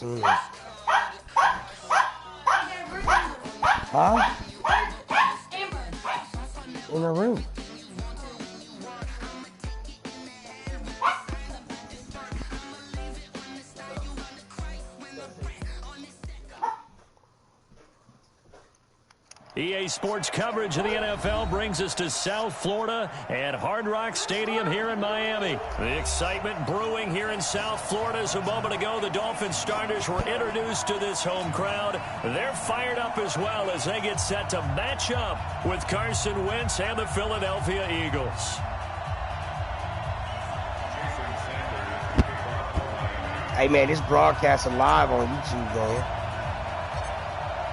team. Huh? In the room. EA Sports coverage of the NFL brings us to South Florida at Hard Rock Stadium here in Miami. The excitement brewing here in South Florida as a moment ago the Dolphins starters were introduced to this home crowd. They're fired up as well as they get set to match up with Carson Wentz and the Philadelphia Eagles. Hey, man, this broadcast is live on YouTube, man.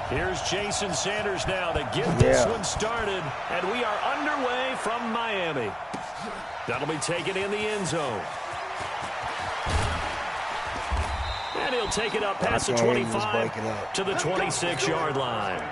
Here's Jason Sanders now to get this one started, and we are underway from Miami. That'll be taken in the end zone. And he'll take it up past the 25 to the 26-yard line.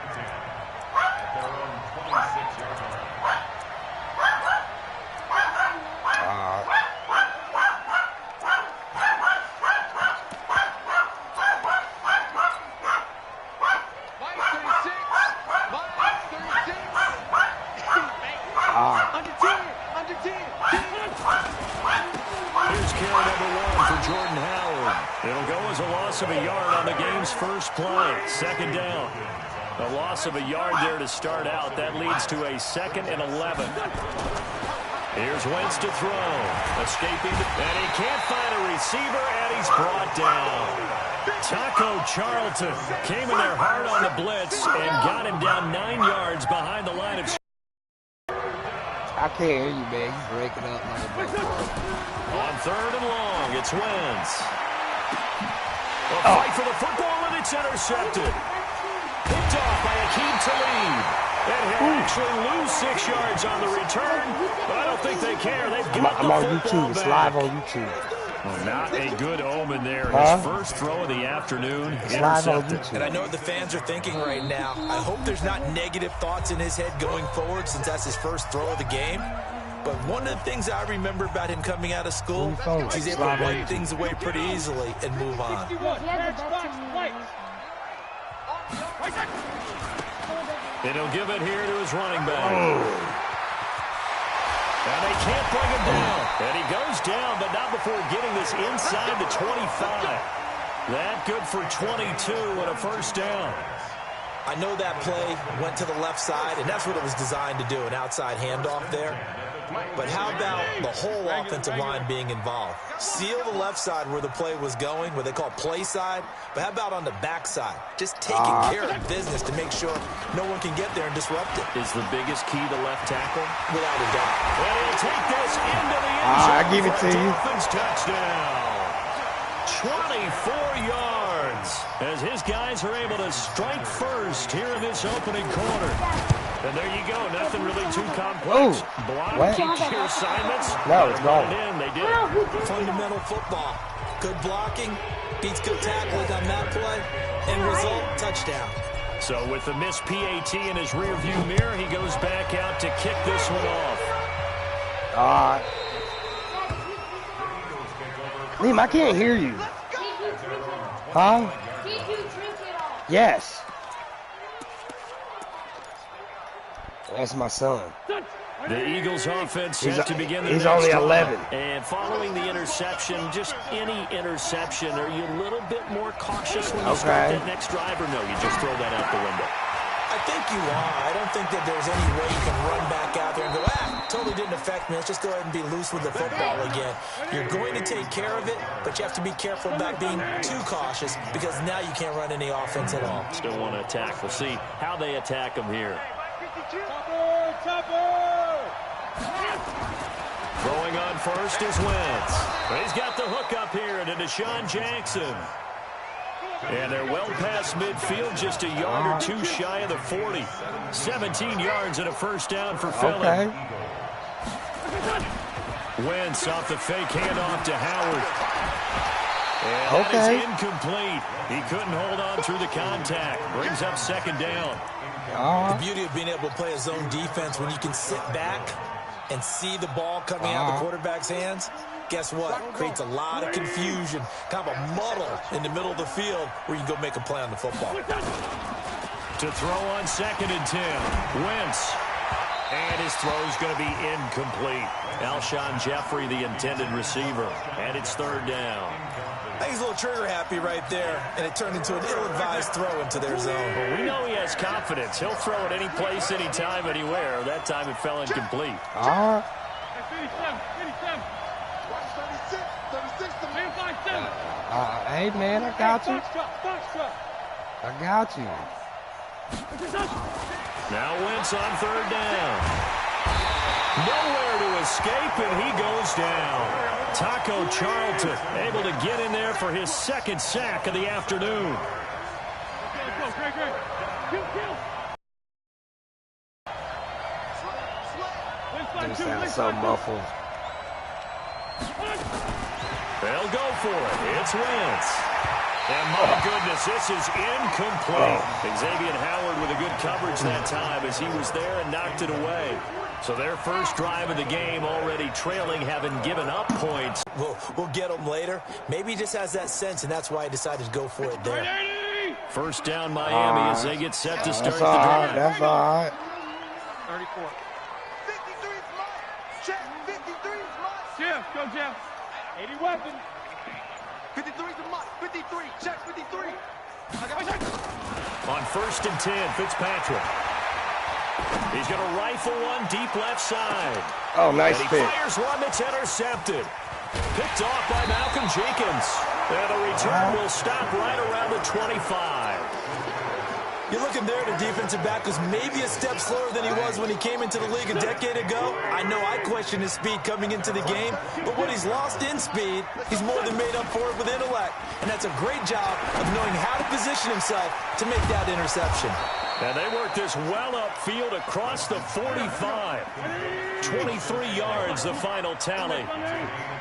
Of a yard on the game's first play. Second down. A loss of a yard there to start out. That leads to a 2nd and 11. Here's Wentz to throw. Escaping. And he can't find a receiver, and he's brought down. Taco Charlton came in there hard on the blitz and got him down 9 yards behind the line of I can't hear you, man. He's breaking up. On 3rd and long, it's Wentz. A fight for the football, and it's intercepted. Picked off by Akeem Talib. And he'll actually lose 6 yards on the return, but I don't think they care. They've got I'm on YouTube. It's live on YouTube. Well, not a good omen there. His first throw of the afternoon, intercepted. And I know what the fans are thinking right now. I hope there's not negative thoughts in his head going forward since that's his first throw of the game. But one of the things I remember about him coming out of school, he's able to wipe things away pretty easily and move on. And he'll give it here to his running back. And they can't bring him down. And he goes down, but not before getting this inside the 25. That good for 22 and a first down. I know that play went to the left side, and that's what it was designed to do, an outside handoff there. But how about the whole offensive line being involved? Seal the left side where the play was going, what they call play side. But how about on the back side? Just taking care of business to make sure no one can get there and disrupt it. Is the biggest key to left tackle? Without a doubt. And he'll take this into the end zone. I give it to you. Dolphins touchdown. 24 yards as his guys are able to strike first here in this opening quarter. And there you go. Nothing really too complex. Block, keep your assignments. No, it's gone. They did it. Fundamental football. Good blocking, beats good tackling on that play, and result, touchdown. So with the missed PAT in his rearview mirror, he goes back out to kick this one off. Liam, I can't hear you. Huh? Yes. That's my son. The Eagles offense set to begin the He's next only drive. 11. And following the interception, just any interception, are you a little bit more cautious when you start that next drive, or no, you just throw that out the window? I think you are. I don't think that there's any way you can run back out there and go, totally didn't affect me. Let's just go ahead and be loose with the football again. You're going to take care of it, but you have to be careful about being too cautious because now you can't run any offense at all. Still want to attack. We'll see how they attack them here. Throwing on first is Wentz. He's got the hook up here to Deshaun Jackson. And they're well past midfield, just a yard or two shy of the 40. 17 yards and a first down for Philly. Wentz off the fake handoff to Howard. And that is incomplete. He couldn't hold on through the contact. Brings up second down. The beauty of being able to play a zone defense when you can sit back and see the ball coming out of the quarterback's hands guess what? Creates a lot of confusion, kind of a muddle in the middle of the field where you can go make a play on the football. To throw on 2nd and 10. Wentz. And his throw's going to be incomplete. Alshon Jeffrey, the intended receiver. And it's 3rd down. I think he's a little trigger happy right there, and it turned into an ill-advised throw into their zone. Well, we know he has confidence. He'll throw it any place, anytime, anywhere. That time it fell incomplete. Hey, man, I got you. I got you. Now Wentz on 3rd down. Nowhere to escape, and he goes down. Taco Charlton able to get in there for his 2nd sack of the afternoon. They sound so muffled. They'll go for it. It's Wentz. And my goodness, this is incomplete. Xavier Howard with a good coverage that time as he was there and knocked it away. So their first drive of the game already trailing, having given up points. We'll get him later. Maybe he just has that sense, and that's why he decided to go for it there. 1st down Miami as they get set to start the drive. That's all right. 34. 53 is mine. Check. 53 is mine. Jeff, go Jeff. 80 weapon. 53 is mine. 53. Check 53. On 1st and 10, Fitzpatrick. He's going to rifle one deep left side. Oh, nice and he pick. fires one that's intercepted. Picked off by Malcolm Jenkins. And the return will stop right around the 25. You're looking there, the defensive back was maybe a step slower than he was when he came into the league a decade ago. I know I questioned his speed coming into the game, but what he's lost in speed, he's more than made up for it with intellect. And that's a great job of knowing how to position himself to make that interception. And they work this well upfield across the 45. 23 yards, the final tally.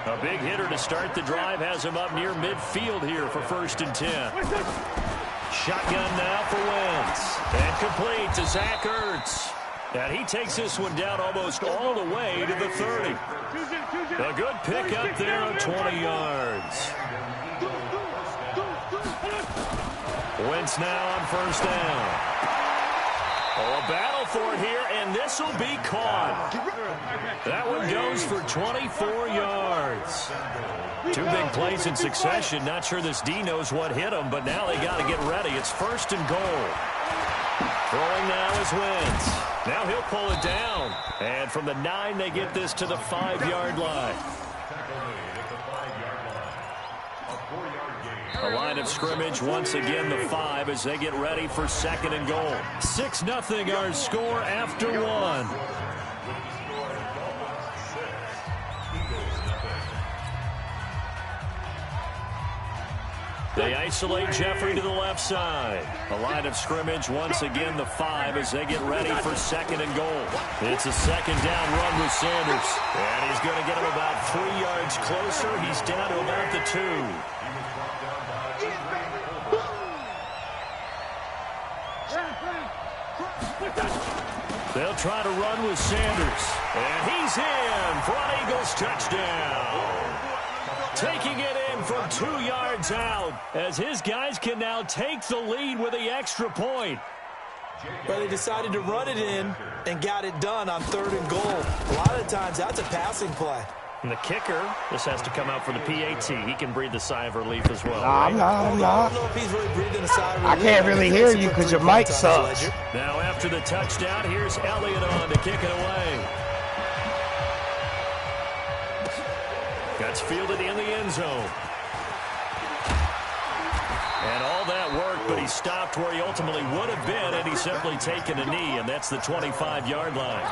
A big hitter to start the drive has him up near midfield here for 1st and 10. Shotgun now for Wentz. And complete to Zach Ertz. And he takes this one down almost all the way to the 30. A good pick up there of 20 yards. Wentz now on 1st down. Oh, a battle for it here, and this will be caught. That one goes for 24 yards. 2 big plays in succession. Not sure this D knows what hit him, but now they got to get ready. It's 1st and goal. Throwing now is Wentz. Now he'll pull it down. And from the 9, they get this to the 5-yard line. A line of scrimmage, once again the 5 as they get ready for 2nd and goal. 6-0 our score after 1. They isolate Jeffrey to the left side. A line of scrimmage, once again the 5 as they get ready for 2nd and goal. It's a 2nd down run with Sanders. And he's going to get him about 3 yards closer. He's down to about the 2. They'll try to run with Sanders. And he's in for an Eagles touchdown. Taking it in from 2 yards out as his guys can now take the lead with the extra point. But they decided to run it in and got it done on 3rd and goal. A lot of times that's a passing play. And the kicker, this has to come out for the PAT. He can breathe a sigh of relief as well. I'm I not. don't know if he's really breathing a sigh of relief. I can't really hear you because your mic sucks. Now after the touchdown, here's Elliott on to kick it away. That's fielded in the end zone. And all that work, but he stopped where he ultimately would have been, and he's simply taken a knee, and that's the 25-yard line.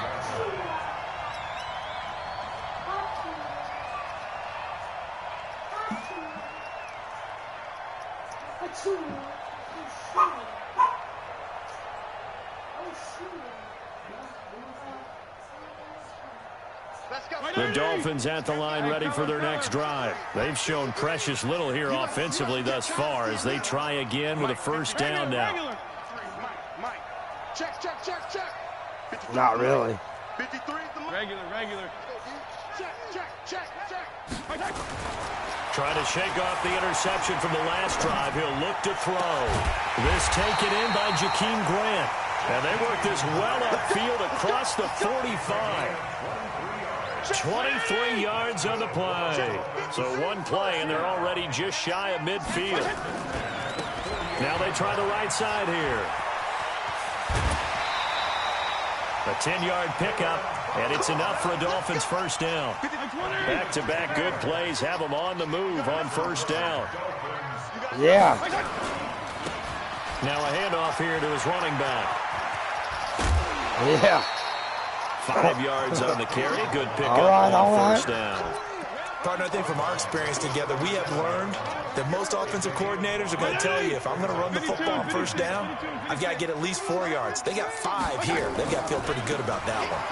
The Dolphins at the line ready for their next drive. They've shown precious little here offensively thus far as they try again with a 1st down now. Not really. Regular. Trying to shake off the interception from the last drive. He'll look to throw. This taken in by Jakeem Grant. And they work this well upfield across the 45. 23 yards on the play. So one play, and they're already just shy of midfield. Now they try the right side here. A 10-yard pickup, and it's enough for a Dolphins first down. Back-to-back good plays have them on the move on first down. Yeah. Now a handoff here to his running back. Yeah. 5 yards on the carry. Good pickup on first down. Partner, I think from our experience together, we have learned that most offensive coordinators are going to tell you, if I'm going to run the football on first down, I've got to get at least 4 yards. They got 5 here. They've got to feel pretty good about that one.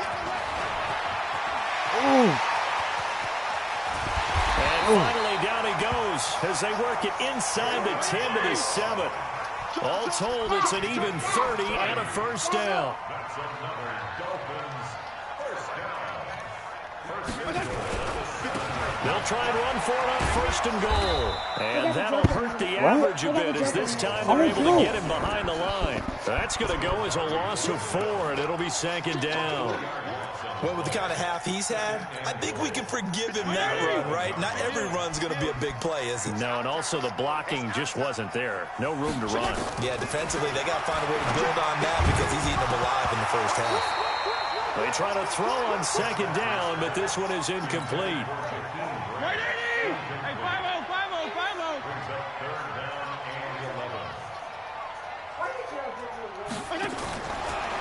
Ooh. And finally, down he goes as they work it inside the 10 to the 7. All told, it's an even 30 and a first down. They'll try and run for it on first and goal. And that'll hurt the average a bit as this time they're able to get him behind the line. That's going to go as a loss of 4, and it'll be second down. Well, with the kind of half he's had, I think we can forgive him that run, right? Not every run's going to be a big play, is it? No, and also the blocking just wasn't there. No room to run. Yeah, defensively, they got to find a way to build on that because he's eating them alive in the first half. They try to throw on second down, but this one is incomplete. Hey, 5-0, 5-0, 5-0.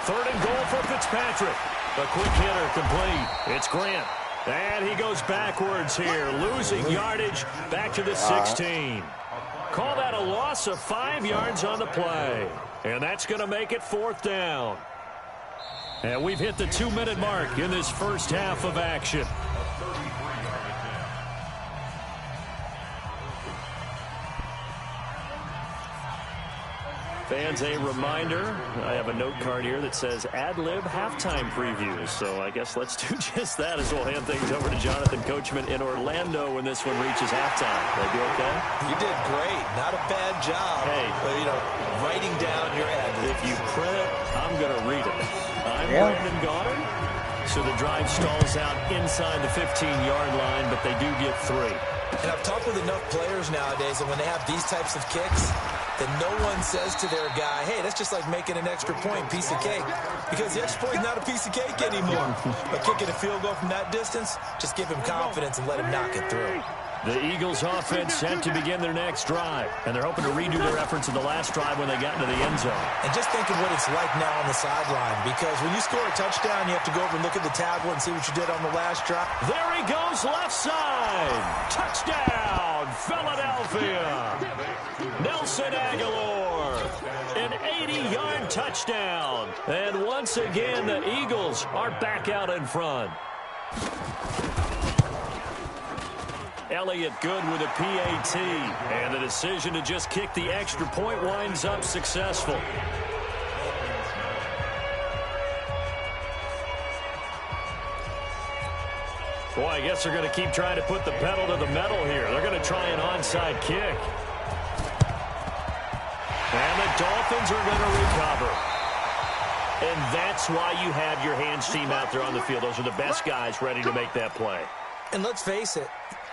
Third and goal for Fitzpatrick. A quick hitter complete. It's Grant. And he goes backwards here, losing yardage back to the 16. Call that a loss of 5 yards on the play. And that's going to make it fourth down. And we've hit the 2-minute mark in this first half of action. Fans, a reminder, I have a note card here that says ad-lib halftime previews. So I guess let's do just that as we'll hand things over to Jonathan Coachman in Orlando when this one reaches halftime. Will they be okay? You did great. Not a bad job. Hey. Writing down your ad-lib. If you print it, I'm going to read it. I'm Brandon Goddard. So the drive stalls out inside the 15-yard line, but they do get 3. And I've talked with enough players nowadays that when they have these types of kicks, that no one says to their guy, hey, that's just like making an extra point, piece of cake. Because the extra point is not a piece of cake anymore. But kicking a field goal from that distance, just give him confidence and let him knock it through. The Eagles offense set to begin their next drive. And they're hoping to redo their efforts in the last drive when they got into the end zone. And just think of what it's like now on the sideline. Because when you score a touchdown, you have to go over and look at the tablet and see what you did on the last drive. There he goes, left side. Touchdown, Philadelphia. Nelson Aguilar. An 80-yard touchdown. And once again, the Eagles are back out in front. Elliott good with a PAT. And the decision to just kick the extra point winds up successful. Boy, I guess they're going to keep trying to put the pedal to the metal here. They're going to try an onside kick. And the Dolphins are going to recover. And that's why you have your hands team out there on the field. Those are the best guys ready to make that play. And let's face it,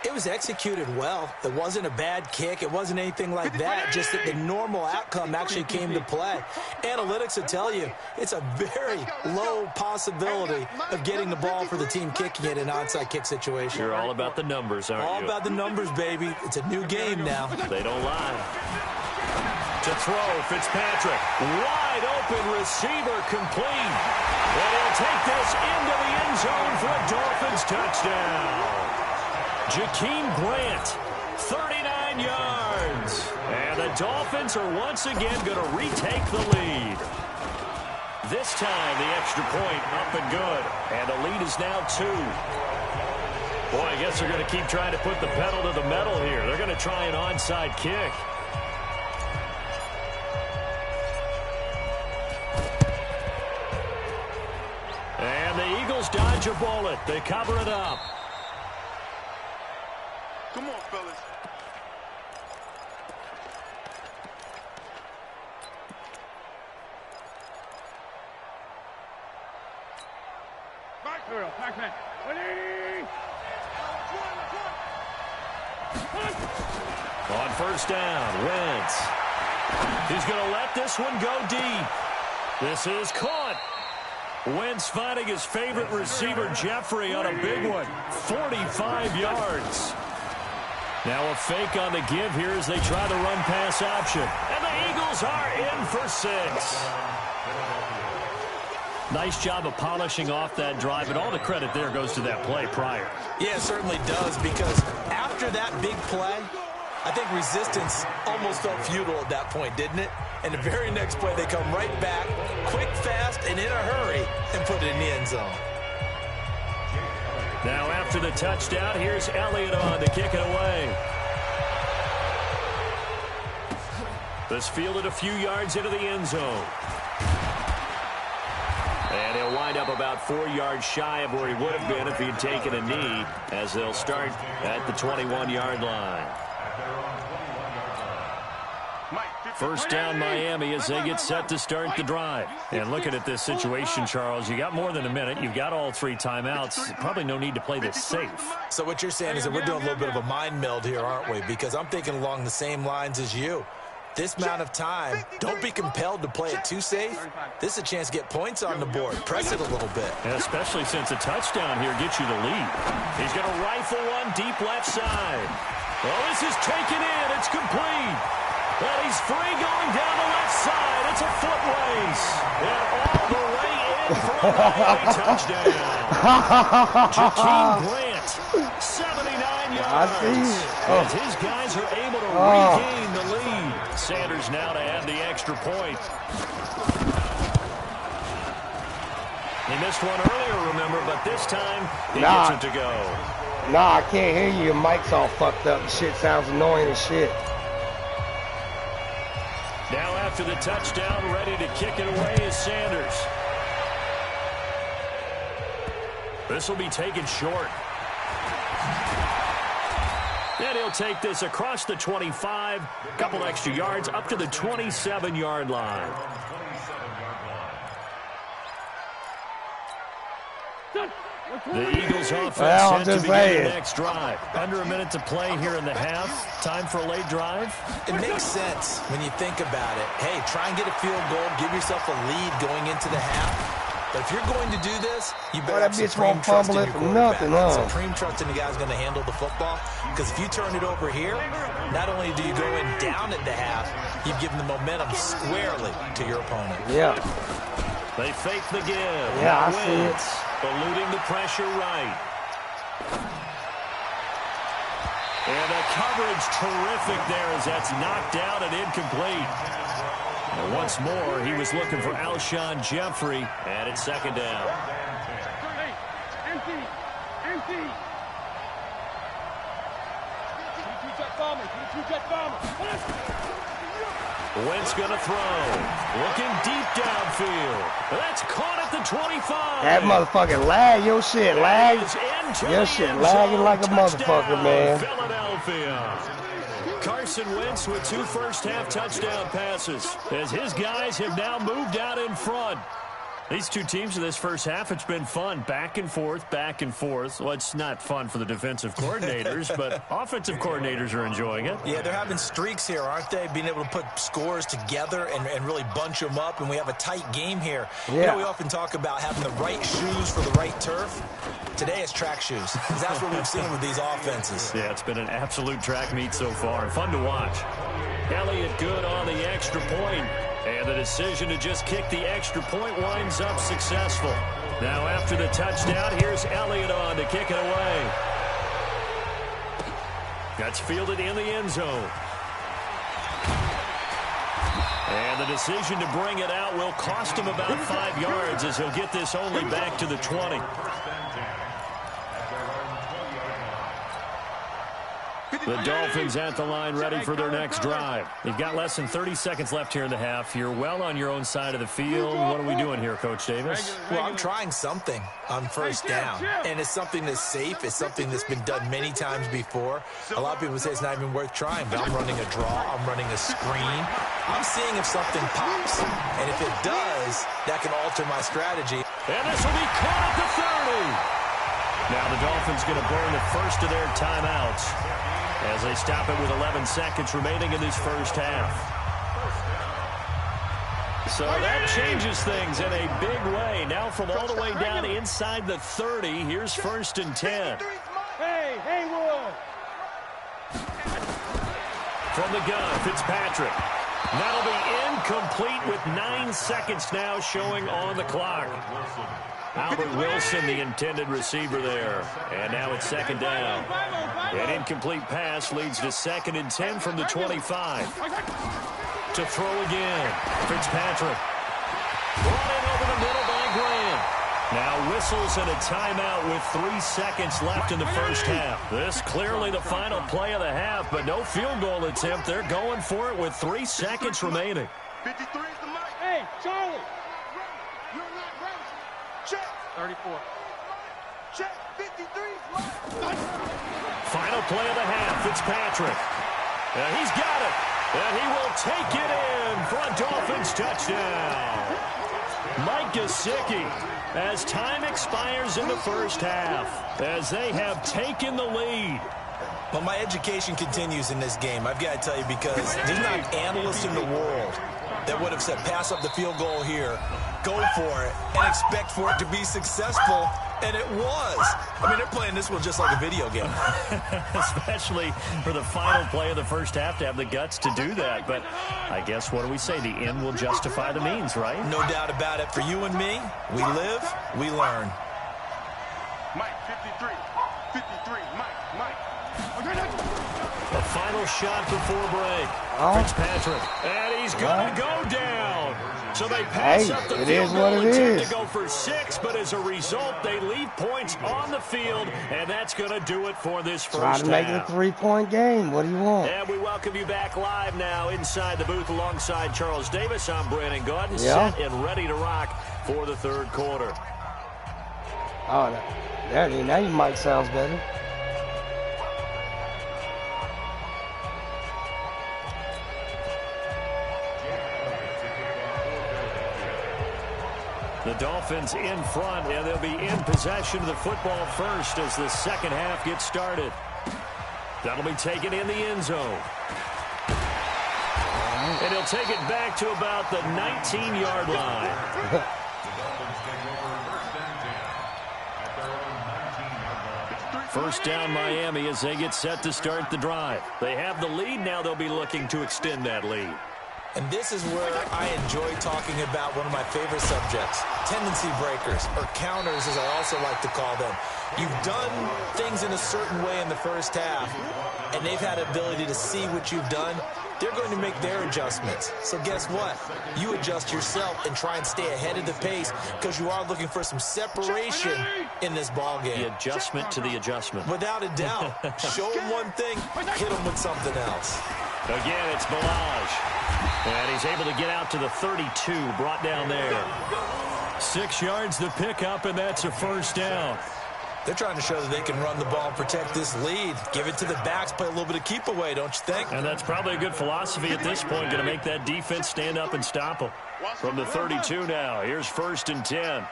it was executed well. It wasn't a bad kick. It wasn't anything like that. Just that the normal outcome actually came to play. Analytics will tell you it's a very low possibility of getting the ball for the team kicking it in an onside kick situation. You're all about the numbers, aren't you? All about the numbers, baby. It's a new game now. They don't lie. To throw, Fitzpatrick. Wide open receiver complete. And he'll take this into the end zone for a Dolphins touchdown. Jakeem Grant, 39 yards. And the Dolphins are once again going to retake the lead. This time, the extra point up and good. And the lead is now 2. Boy, I guess they're going to keep trying to put the pedal to the metal here. They're going to try an onside kick. And the Eagles dodge a bullet. They cover it up. Come on, fellas. On first down, Wentz. He's going to let this one go deep. This is caught. Wentz finding his favorite receiver, Jeffrey, on a big one. 45 yards. Now a fake on the give here as they try the run-pass option. And the Eagles are in for 6. Nice job of polishing off that drive, and all the credit there goes to that play prior. Yeah, it certainly does, because after that big play, I think resistance almost felt futile at that point, didn't it? And the very next play, they come right back, quick, fast, and in a hurry, and put it in the end zone. Now after the touchdown, here's Elliott on to kick it away. This fielded a few yards into the end zone. And he'll wind up about 4 yards shy of where he would have been if he'd taken a knee, as they'll start at the 21-yard line. First down, Miami, as they get set to start the drive. And looking at this situation, Charles, you got more than a minute. You've got all 3 timeouts. Probably no need to play this safe. So what you're saying is that we're doing a little bit of a mind meld here, aren't we? Because I'm thinking along the same lines as you. This amount of time, don't be compelled to play it too safe. This is a chance to get points on the board. Press it a little bit. And especially since a touchdown here gets you the lead. He's going to rifle one deep left side. Well, this is taken in. It's complete. And he's free going down the left side. It's a foot race. And all the way in for a Miami touchdown. Jakeem Grant, 79 yards. As his guys are able to regain the lead. Sanders now to add the extra point. He missed one earlier, remember, but this time he gets it to go. Nah, I can't hear you. Your mic's all fucked up. Shit sounds annoying as shit. Now after the touchdown, ready to kick it away is Sanders. This will be taken short. And he'll take this across the 25, couple extra yards up to the 27-yard line. The Eagles offense set to begin the next drive. Under a minute to play here in the half. Time for a late drive. It makes sense when you think about it. Hey, try and get a field goal. Give yourself a lead going into the half. But if you're going to do this, you better have supreme trust in your quarterback. Supreme trust in the guy's going to handle the football. Because if you turn it over here, not only do you go in down at the half, you've given the momentum squarely to your opponent. Yeah. They fake the give. Yeah, I see it. Eluding the pressure right. And the coverage terrific there as that's knocked out and incomplete. And once more, he was looking for Alshon Jeffrey, and it's second down. Empty. Wentz gonna throw. Looking deep downfield. That's caught at the 25. That motherfucking lag. Your shit lag. Your shit lagging like a motherfucker, man. Philadelphia. Carson Wentz with 2 first-half touchdown passes as his guys have now moved out in front. These two teams in this first half, it's been fun. Back and forth, back and forth. Well, it's not fun for the defensive coordinators, but offensive coordinators are enjoying it. Yeah, they're having streaks here, aren't they? Being able to put scores together and really bunch them up, and we have a tight game here. Yeah. You know, we often talk about having the right shoes for the right turf. Today it's track shoes. That's what we've seen with these offenses. Yeah, it's been an absolute track meet so far. Fun to watch. Elliott good on the extra point. And the decision to just kick the extra point winds up successful. Now after the touchdown, here's Elliott on to kick it away. That's fielded in the end zone. And the decision to bring it out will cost him about 5 yards as he'll get this only back to the 20. The Dolphins at the line ready for their next drive. You've got less than 30 seconds left here in the half. You're well on your own side of the field. What are we doing here, Coach Davis? Well, I'm trying something on first down, and it's something that's safe. It's something that's been done many times before. A lot of people say it's not even worth trying, but I'm running a draw. I'm running a screen. I'm seeing if something pops, and if it does, that can alter my strategy. And this will be caught at the 30. Now the Dolphins going to burn the first of their timeouts as they stop it with 11 seconds remaining in this first half. So that changes things in a big way. Now from all the way down inside the 30, here's 1st and 10. Hey, Haywood. From the gun, Fitzpatrick. That'll be incomplete with 9 seconds now showing on the clock. Albert Wilson, the intended receiver there. And now it's 2nd down. An incomplete pass leads to 2nd and 10 from the 25. To throw again. Fitzpatrick. Brought in over the middle by Graham. Now whistles and a timeout with 3 seconds left in the first half. This clearly the final play of the half, but no field goal attempt. They're going for it with 3 seconds remaining. 53 is the mic. Hey, Charlie. You're not ready. Check. 34. Check. 53 is mic. Final play of the half. Fitzpatrick. He's got it. And he will take it in for a Dolphins touchdown. Mike Gesicki, as time expires in the first half, as they have taken the lead. Well, my education continues in this game, I've got to tell you, because there's not an analyst in the world that would have said pass up the field goal here, go for it, and expect for it to be successful, and it was. I mean, they're playing this one just like a video game. Especially for the final play of the first half to have the guts to do that. But I guess, what do we say? The end will justify the means, right? No doubt about it. For you and me, we live, we learn. Mike, 53. 53. Mike. A final shot before break. Fitzpatrick. And he's going to go down. So they pass up the field goal attempt to go for 6, but as a result, they leave points on the field, and that's going to do it for this first half. Trying to make it a 3-point game. What do you want? And we welcome you back live now inside the booth alongside Charles Davis. I'm Brandon Gordon, set and ready to rock for the third quarter. Oh, now your mic sounds better. The Dolphins in front, and they'll be in possession of the football first as the second half gets started. That'll be taken in the end zone. And he'll take it back to about the 19-yard line. First down Miami as they get set to start the drive. They have the lead. Now they'll be looking to extend that lead. And this is where I enjoy talking about one of my favorite subjects, tendency breakers, or counters as I also like to call them. You've done things in a certain way in the first half, and they've had the ability to see what you've done. They're going to make their adjustments. So guess what? You adjust yourself and try and stay ahead of the pace because you are looking for some separation in this ball game. The adjustment to the adjustment. Without a doubt. Show them one thing, hit them with something else. Again, it's Balaj. And he's able to get out to the 32, brought down there. 6 yards the pickup, and that's a first down. They're trying to show that they can run the ball and protect this lead. Give it to the backs, play a little bit of keep away, don't you think? And that's probably a good philosophy at this point, going to make that defense stand up and stop them. From the 32 now, here's 1st and 10.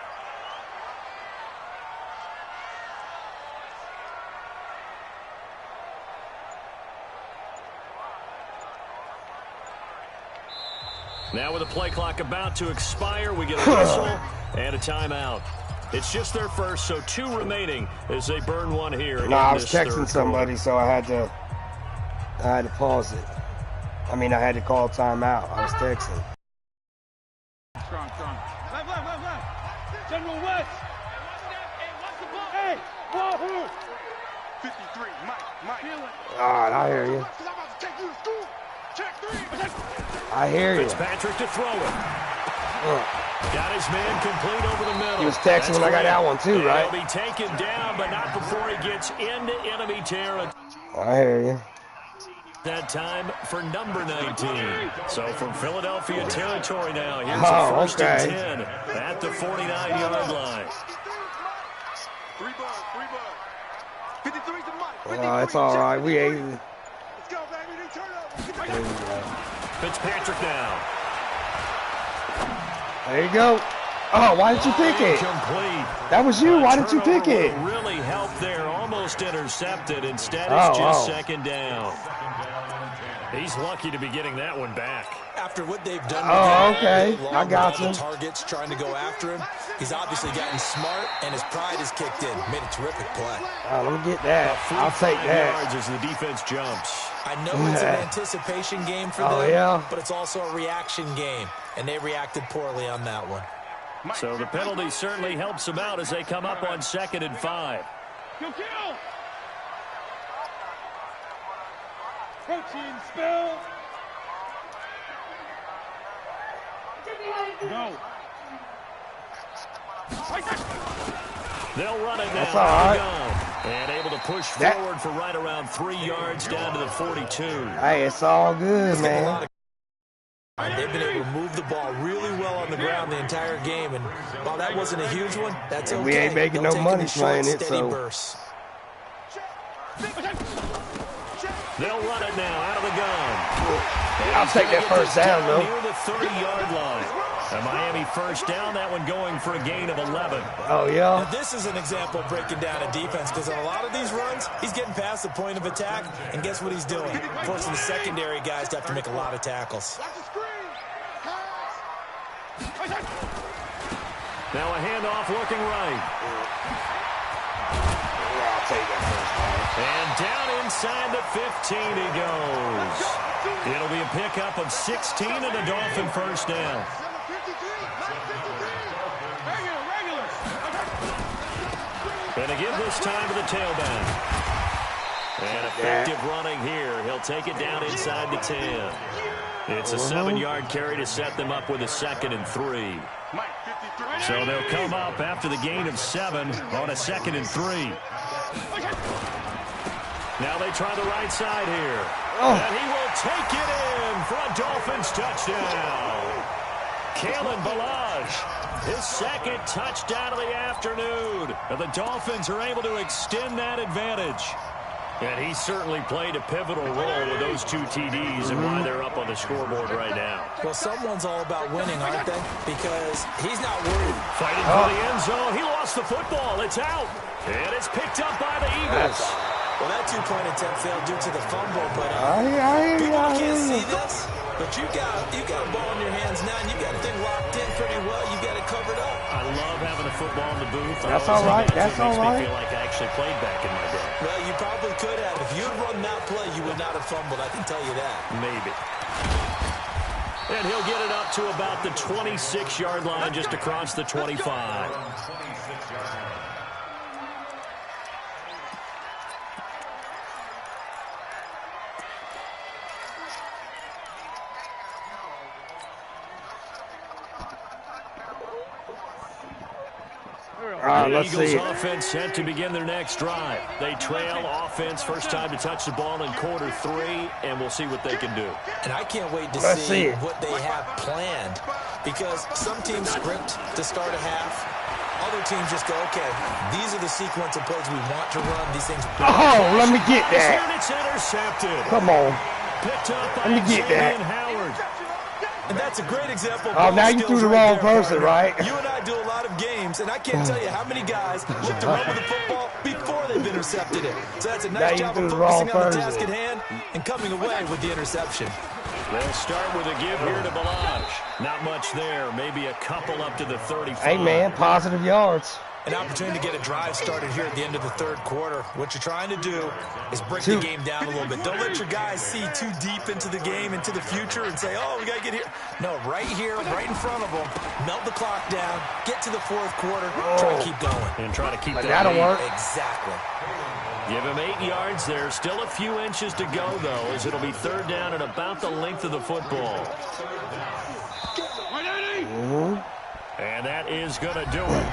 Now with the play clock about to expire, we get a whistle and a timeout. It's just their first, so 2 remaining as they burn one here. No, I was texting somebody, so I had to pause it. I mean, I had to call timeout. I was texting. Strong. Left. General West. Hey, wahoo. 53, Mike. All right, I hear you. I hear you. Fitzpatrick to throw it. Got his man complete over the middle. He was texting when I got that one too, right? He'll be taken down, but not before he gets into enemy territory. I hear you. That time for number 19. So from Philadelphia territory now, here's a first and 10 at the 49-yard line. It's all right. We ate it. Fitzpatrick now. There you go. Oh, why didn't you pick it? Complete. That was you. Why didn't you pick it? Really helped there. Almost intercepted. Instead, it's just second down. He's lucky to be getting that one back. After what they've done okay. I got you. Targets trying to go after him. He's obviously gotten smart, and his pride has kicked in. Made a terrific play. Let me get that. I'll take that. Yards as the defense jumps. I know it's an anticipation game for them, but it's also a reaction game, and they reacted poorly on that one. So the penalty certainly helps them out as they come up on 2nd and 5. Kill! Protein spill! No. They'll run it now. That's all right. And able to push forward for right around 3 yards down to the 42. Hey, it's all good, man. They've been able to move the ball really well on the ground the entire game, and while that wasn't a huge one, that's okay. We ain't making no money playing it, so. They'll run it now out of the gun. I'll take that first down, though. Near the 30-yard line. A Miami first down, that one going for a gain of 11. Oh, yeah? Now, this is an example of breaking down a defense, because on a lot of these runs, he's getting past the point of attack, and guess what he's doing? Forcing the secondary guys to have to make a lot of tackles. Now a handoff looking right. I'll take that first down. And down inside the 15 he goes. It'll be a pickup of 16 and a Dolphin first down. And again this time to the tailback. And effective running here. He'll take it down inside the 10. It's a 7-yard carry to set them up with a 2nd and 3. So they'll come up after the gain of 7 on a 2nd and 3. Now they try the right side here. And he will take it in for a Dolphins touchdown. Kalen Ballage, his 2nd touchdown of the afternoon. And the Dolphins are able to extend that advantage. And he certainly played a pivotal role with those 2 TDs and why they're up on the scoreboard right now. Well, someone's all about winning, aren't they? Because he's not worried. Fighting for the end zone. He lost the football. It's out. And it's picked up by the Eagles. Well, that 2-point attempt failed due to the fumble, but people can't see this. But you got a ball in your hands now, and you got the thing locked in pretty well. You got it covered up. I love having a football in the booth. That's all right. That's all right. Makes me feel like I actually played back in my day. Well, you probably could have. If you had run that play, you would not have fumbled. I can tell you that. Maybe. And he'll get it up to about the 26-yard line, just across the 25. Let's see. Eagles offense set to begin their next drive. They trail offense, first time to touch the ball in quarter 3, and we'll see what they can do. And I can't wait to see what they have planned, because some teams script to start a half. Other teams just go, okay, these are the sequence of plays we want to run. These things. Oh, let me get that. And it's intercepted. Come on. Picked up by let me get that. Howard. And that's a great example of now you threw the wrong person, right? You and I do a lot of games, and I can't tell you how many guys look to run with the football before they've intercepted it. So that's a nice job of focusing on the task at hand and coming away with the interception. They'll start with a give here to Ballage. Not much there. Maybe a couple up to the 35. Hey, man, positive yards. An opportunity to get a drive started here at the end of the 3rd quarter. What you're trying to do is break the game down a little bit. Don't let your guys see too deep into the game, into the future, and say, oh, we got to get here. No, right here, right in front of them. Melt the clock down, get to the 4th quarter, try to keep going. And try to keep that that'll work. Exactly. Give him 8 yards there. Still a few inches to go, though, as it'll be 3rd down and about the length of the football. And that is going to do it.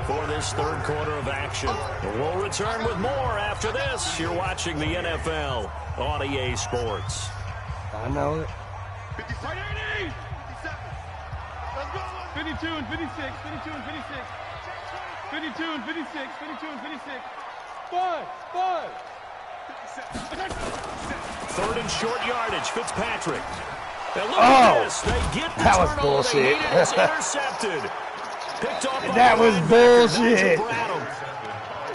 for this third quarter of action. We'll return with more after this. You're watching the NFL on EA Sports. I know it. 52 and 56, 52 and 56. 52 and 56, 52 and 56. 5. Third and short yardage, Fitzpatrick. And look at this. They get the that was turnover bullshit. they needed. It's intercepted. Picked off by That was bullshit.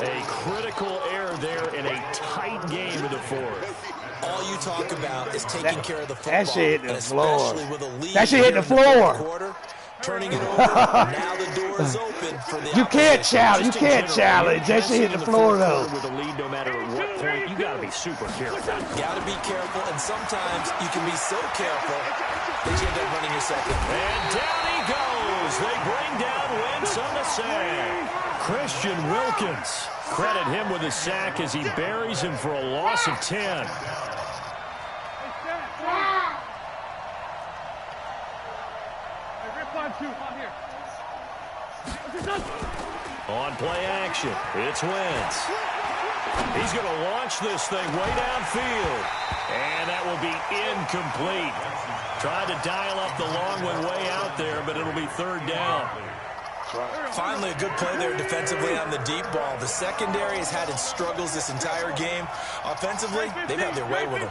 A critical error there in a tight game in the fourth. All you talk about is taking care of the football. That shit hit the floor. Especially with a lead That shit hit the here in floor. third quarter, turning it over. Now the door is open for the You can't opposition. challenge. You can't challenge. That shit hit the floor though. With a lead, no matter at what point, you got to be super careful. Got to be careful, and sometimes you can be so careful that you end up running your second. And down he goes. They bring down Wentz on the sack. Christian Wilkins. Credit him with a sack as he buries him for a loss of 10. On play action, it's Wentz. He's going to launch this thing way downfield. And that will be incomplete. Tried to dial up the long one way out there, but it'll be third down. Finally, a good play there defensively on the deep ball. The secondary has had its struggles this entire game. Offensively, they've had their way with them.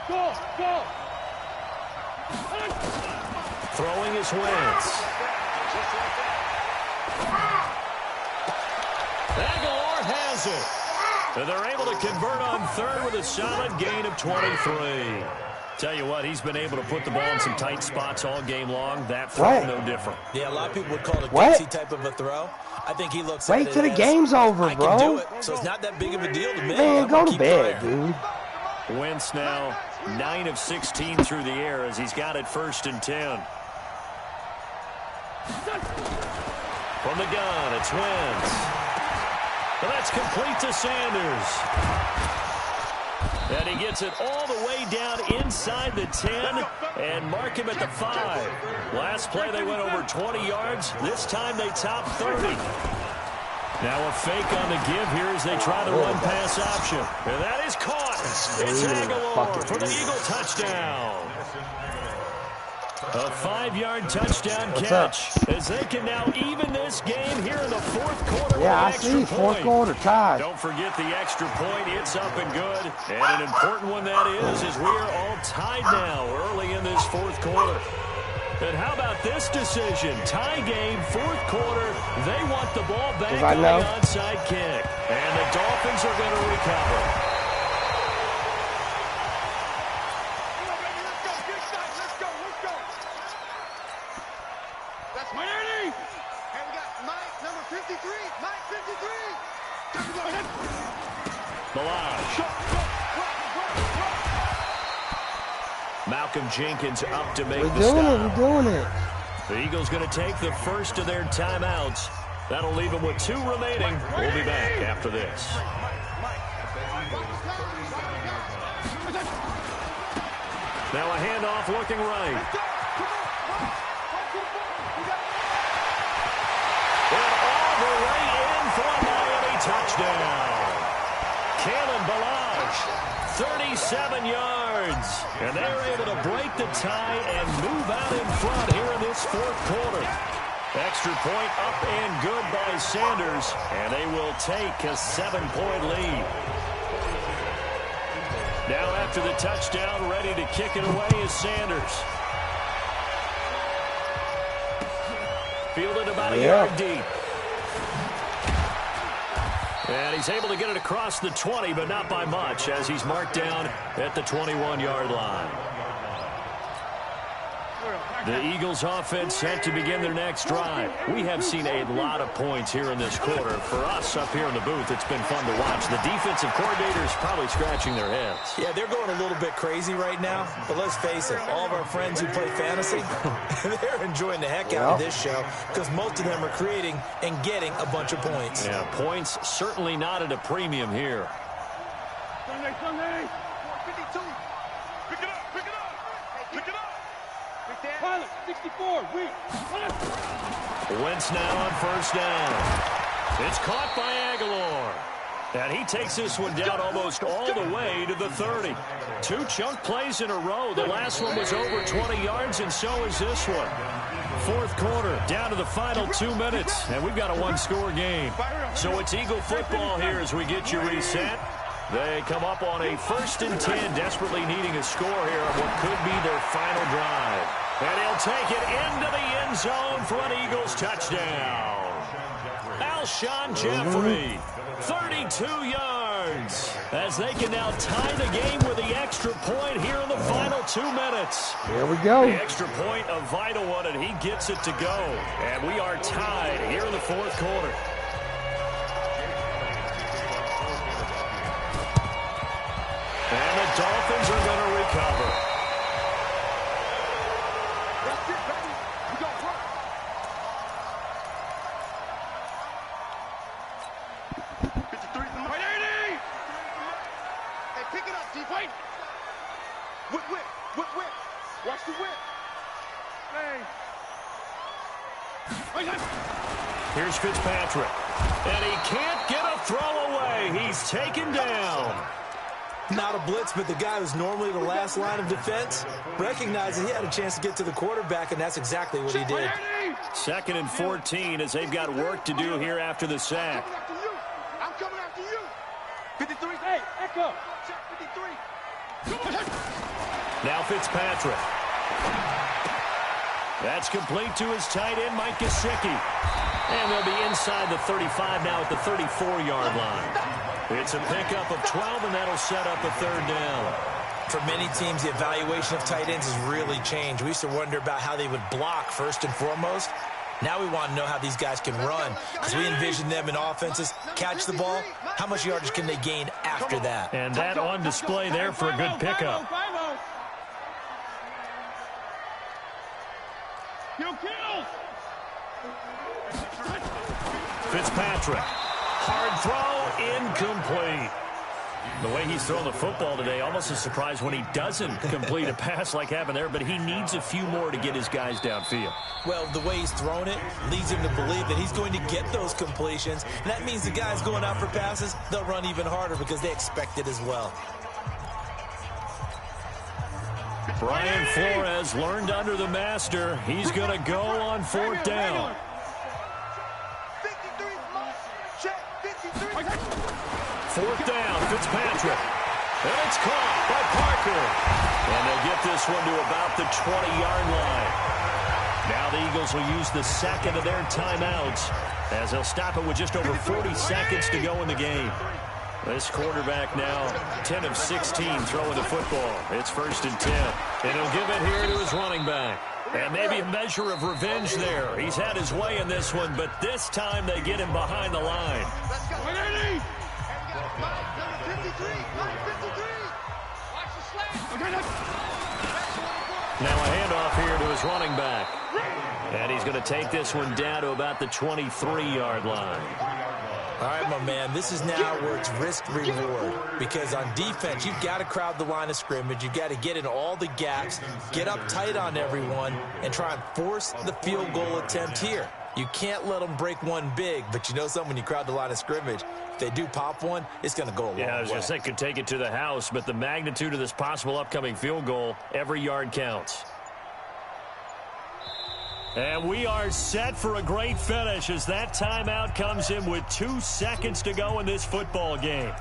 Go! Throwing is Wentz. Aguilar has it. And they're able to convert on third with a solid gain of 23. Tell you what, he's been able to put the ball in some tight spots all game long. That throw, no different. Yeah, a lot of people would call it a gutsy type of a throw. I think he looks at it Wait till the as, game's over, I bro. can do it, so it's not that big of a deal to me. Man, go to Keep bed, trying. dude. Wentz now 9 of 16 through the air as he's got it first and 10. From the gun, it's Wentz. And that's complete to Sanders. And he gets it all the way down inside the 10 and mark him at the 5. Last play they went over 20 yards. This time they top 30. Now a fake on the give here as they try the run-pass option. And that is caught. It's Aguilar for the Eagle touchdown. A 5-yard touchdown catch as they can now even this game here in the fourth quarter. Yeah, I see. Fourth quarter tied. Don't forget the extra point. It's up and good. And an important one that is as we are all tied now early in this fourth quarter. And how about this decision? Tie game, fourth quarter. They want the ball back on the onside kick. And the Dolphins are going to recover. Malcolm Jenkins up to make the stop. We're doing it. The Eagles going to take the first of their timeouts. That'll leave them with 2 remaining. We'll be back after this. Now a handoff looking right. And all the way in for a Miami touchdown. Kalen Ballage, 37 yards. And they're able to break the tie and move out in front here in this fourth quarter. Extra point up and good by Sanders. And they will take a 7-point lead. Now after the touchdown, ready to kick it away is Sanders. Fielded about a yard deep. And he's able to get it across the 20, but not by much, as he's marked down at the 21-yard line. The Eagles offense set to begin their next drive. We have seen a lot of points here in this quarter. For us up here in the booth, it's been fun to watch. The defensive coordinators probably scratching their heads. Yeah, they're going a little bit crazy right now. But let's face it, all of our friends who play fantasy, they're enjoying the heck out of this show because most of them are creating and getting a bunch of points. Yeah, points certainly not at a premium here. Sunday. 52. Pick it up. Wentz now on first down. It's caught by Aguilar. And he takes this one down almost all the way to the 30. 2 chunk plays in a row. The last one was over 20 yards, and so is this one. Fourth quarter, down to the final 2 minutes, and we've got a one-score game. So it's Eagle football here as we get you reset. They come up on a 1st and 10, desperately needing a score here on what could be their final drive. And he'll take it into the end zone for an Eagles touchdown. Alshon Jeffrey, 32 yards, as they can now tie the game with the extra point here in the final 2 minutes. Here we go. The extra point, a vital one, and he gets it to go. And we are tied here in the fourth quarter. And the Dolphins are going to recover. That's it, baby. We got work. Hey, pick it up, Steve. Wait. Whip. Watch the whip. Hey. Here's Fitzpatrick. And he can't get a throw away. He's taken down. Not a blitz, but the guy who's normally the last line of defense recognized that he had a chance to get to the quarterback, and that's exactly what he did. 2nd and 14 as they've got work to do here after the sack. I'm coming after you. 53. Hey, echo. Check 53. Now Fitzpatrick. That's complete to his tight end, Mike Gesicki. And they'll be inside the 35 now at the 34-yard line. It's a pickup of 12, and that'll set up a 3rd down. For many teams, the evaluation of tight ends has really changed. We used to wonder about how they would block first and foremost. Now we want to know how these guys can run, because we envision them in offenses catch the ball. How much yardage can they gain after that? And that on display there for a good pickup. Fitzpatrick. Hard throw, incomplete. The way he's throwing the football today, almost a surprise when he doesn't complete a pass like happened there, but he needs a few more to get his guys downfield. Well, the way he's thrown it leads him to believe that he's going to get those completions, and that means the guys going out for passes, they'll run even harder because they expect it as well. Brian Flores learned under the master. He's going to go on 4th down. 53. Check 53. 4th down, Fitzpatrick. And it's caught by Parker. And they'll get this one to about the 20-yard line. Now the Eagles will use the 2nd of their timeouts as they'll stop it with just over 40 seconds to go in the game. This quarterback now 10 of 16 throwing the football. It's 1st and 10. And he'll give it here to his running back. And maybe a measure of revenge there. He's had his way in this one, but this time they get him behind the line. Let's go. Number 53. Watch the slant. Now a handoff here to his running back. And he's going to take this one down to about the 23-yard line. All right, my man, this is now where it's risk-reward, because on defense, you've got to crowd the line of scrimmage. You've got to get in all the gaps, get up tight on everyone, and try and force the field goal attempt here. You can't let them break one big, but you know something, when you crowd the line of scrimmage, if they do pop one, it's going to go a long way. Yeah, I was going to say, could take it to the house, but the magnitude of this possible upcoming field goal, every yard counts. And we are set for a great finish as that timeout comes in with 2 seconds to go in this football game.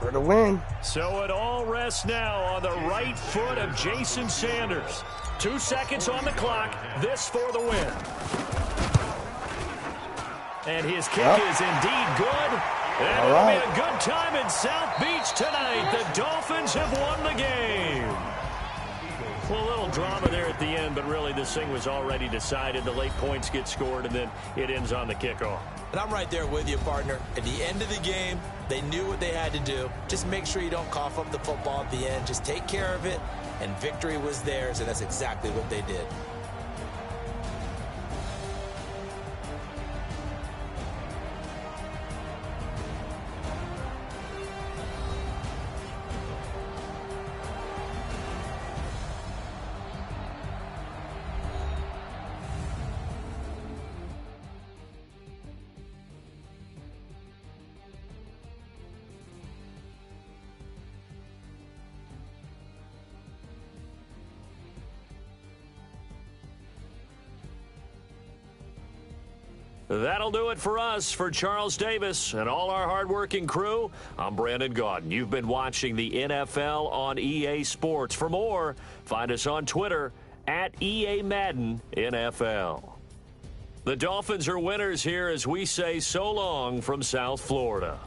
For the win. So it all rests now on the right foot of Jason Sanders. 2 seconds on the clock. This for the win. And his kick is indeed good. And it'll be a good time in South Beach tonight. The Dolphins have won the game. Well, a little drama there at the end, but really this thing was already decided. The late points get scored, and then it ends on the kickoff. And I'm right there with you, partner. At the end of the game, they knew what they had to do. Just make sure you don't cough up the football at the end. Just take care of it, and victory was theirs, and that's exactly what they did. That'll do it for us. For Charles Davis and all our hardworking crew, I'm Brandon Gaudin. You've been watching the NFL on EA Sports. For more, find us on Twitter at EA Madden NFL. The Dolphins are winners here as we say so long from South Florida.